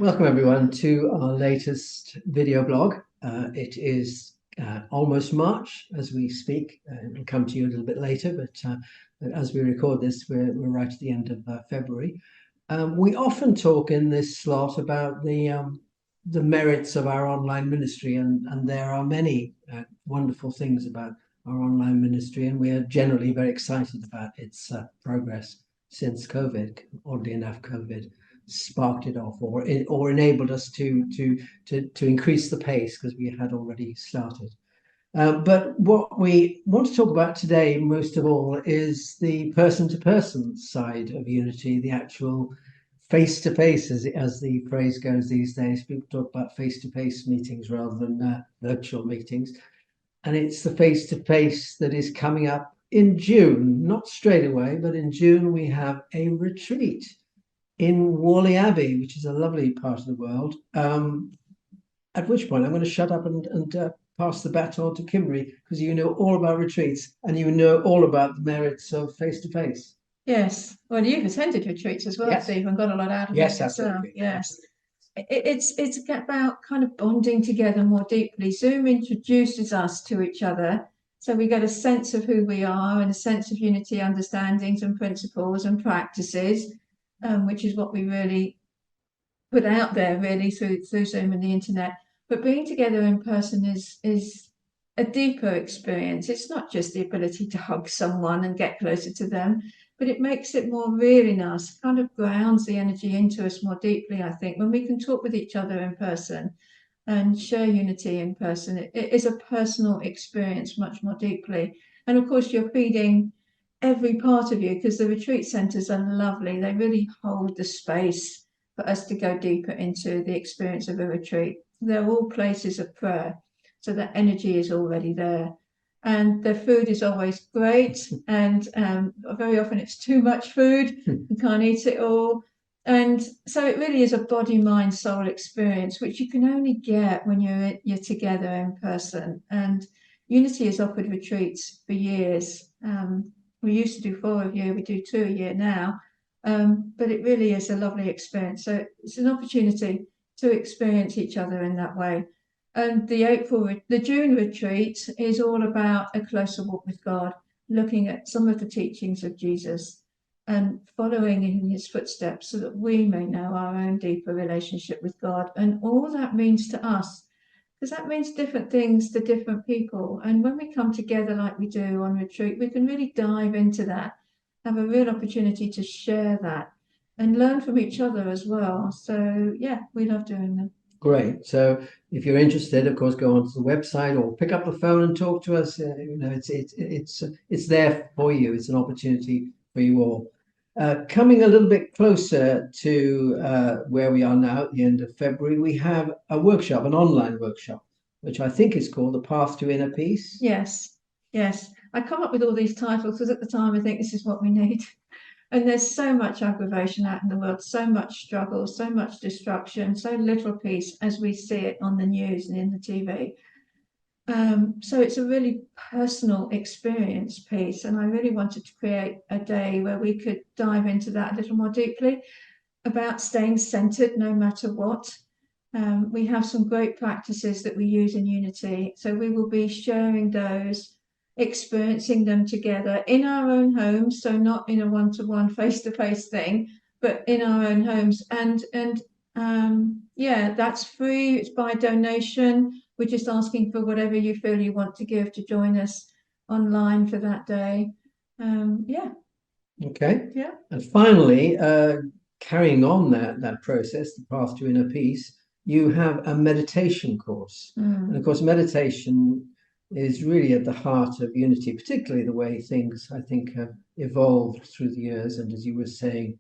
Welcome everyone to our latest video blog. It is almost March as we speak. It'll come to you a little bit later, but as we record this, we're right at the end of February. We often talk in this slot about the merits of our online ministry, and there are many wonderful things about our online ministry, and we are generally very excited about its progress since COVID. Oddly enough, COVID sparked it off, or enabled us to increase the pace because we had already started. But what we want to talk about today, most of all, is the person-to-person side of Unity, the actual face-to-face, as the phrase goes these days. People talk about face-to-face meetings rather than virtual meetings. And it's the face-to-face that is coming up in June, not straight away, but in June we have a retreat in Whalley Abbey, which is a lovely part of the world. At which point I'm going to shut up and pass the baton to Kimerie, because you know all about retreats and you know all about the merits of face-to-face. Yes. Well, you've attended retreats as well, Yes. Steve, and got a lot out of Yes, it absolutely. yourself. Yes. It's about kind of bonding together more deeply. Zoom introduces us to each other, so we get a sense of who we are and a sense of unity, understandings and principles and practices, which is what we really put out there really through Zoom and the internet. But being together in person is a deeper experience. It's not just the ability to hug someone and get closer to them, but it makes it more really nice, kind of grounds the energy into us more deeply, I think, when we can talk with each other in person and share unity in person. It is a personal experience much more deeply. And of course, you're feeding every part of you, because the retreat centres are lovely. They really hold the space for us to go deeper into the experience of a retreat. They're all places of prayer, so that energy is already there. And the food is always great, and very often it's too much food. You can't eat it all. And so it really is a body, mind, soul experience, which you can only get when you're together in person. And Unity has offered retreats for years. We used to do 4 a year, we do 2 a year now. But it really is a lovely experience. So it's an opportunity to experience each other in that way. And the June retreat is all about a closer walk with God, looking at some of the teachings of Jesus and following in his footsteps so that we may know our own deeper relationship with God and all that means to us, because that means different things to different people. And when we come together like we do on retreat, we can really dive into that, have a real opportunity to share that and learn from each other as well. So yeah, we love doing them. Great. So if you're interested, of course, go onto the website or pick up the phone and talk to us. It's there for you. It's an opportunity for you all. Coming a little bit closer to where we are now at the end of February, we have a workshop, an online workshop, which I think is called The Path to Inner Peace. Yes. I come up with all these titles because at the time I think this is what we need. And there's so much aggravation out in the world, so much struggle, so much destruction, so little peace as we see it on the news and in the TV. So it's a really personal experience piece. And I really wanted to create a day where we could dive into that a little more deeply about staying centered no matter what. We have some great practices that we use in Unity. So we will be sharing those, experiencing them together in our own homes, so not in a one-to-one face-to-face thing, but in our own homes. And yeah, that's free. It's by donation. We're just asking for whatever you feel you want to give to join us online for that day. Yeah. Okay. Yeah. And finally, carrying on that process, the path to inner peace, you have a meditation course. And of course, meditation is really at the heart of Unity, particularly the way things, I think, have evolved through the years. And as you were saying,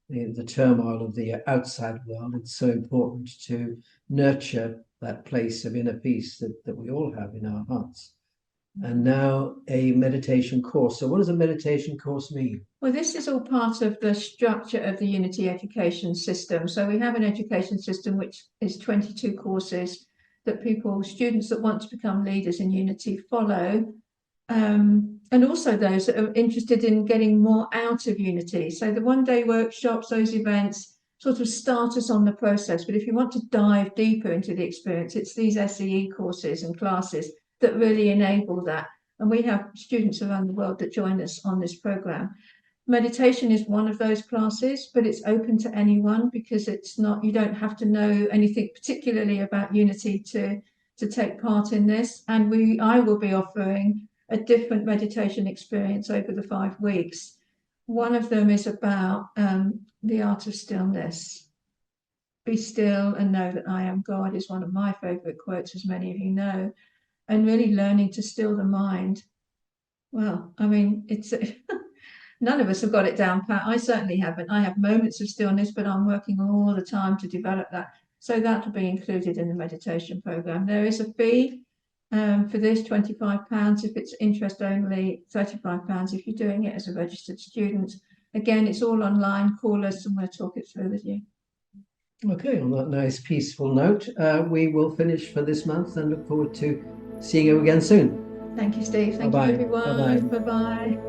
the turmoil of the outside world, it's so important to nurture that place of inner peace that we all have in our hearts. And now a meditation course. So what does a meditation course mean? Well, this is all part of the structure of the Unity education system. So we have an education system which is 22 courses that students that want to become leaders in Unity follow, and also those that are interested in getting more out of Unity. So the one-day workshops, those events, sort of start us on the process. But if you want to dive deeper into the experience, it's these SEE courses and classes that really enable that. And we have students around the world that join us on this program. Meditation is one of those classes, but it's open to anyone, because it's not, you don't have to know anything particularly about Unity to take part in this. And I will be offering a different meditation experience over the 5 weeks. One of them is about the art of stillness. Be still and know that I am God is one of my favorite quotes, as many of you know, and really learning to still the mind. Well, I mean, it's none of us have got it down pat. I certainly haven't. I have moments of stillness, but I'm working all the time to develop that. So that will be included in the meditation program. There is a fee for this, £25 if it's interest only, £35 if you're doing it as a registered student. Again, it's all online. Call us and we'll talk it through with you. Okay, on that nice peaceful note, we will finish for this month and look forward to seeing you again soon. Thank you, Steve. Thank Bye-bye. you, everyone. Bye-bye. Bye-bye.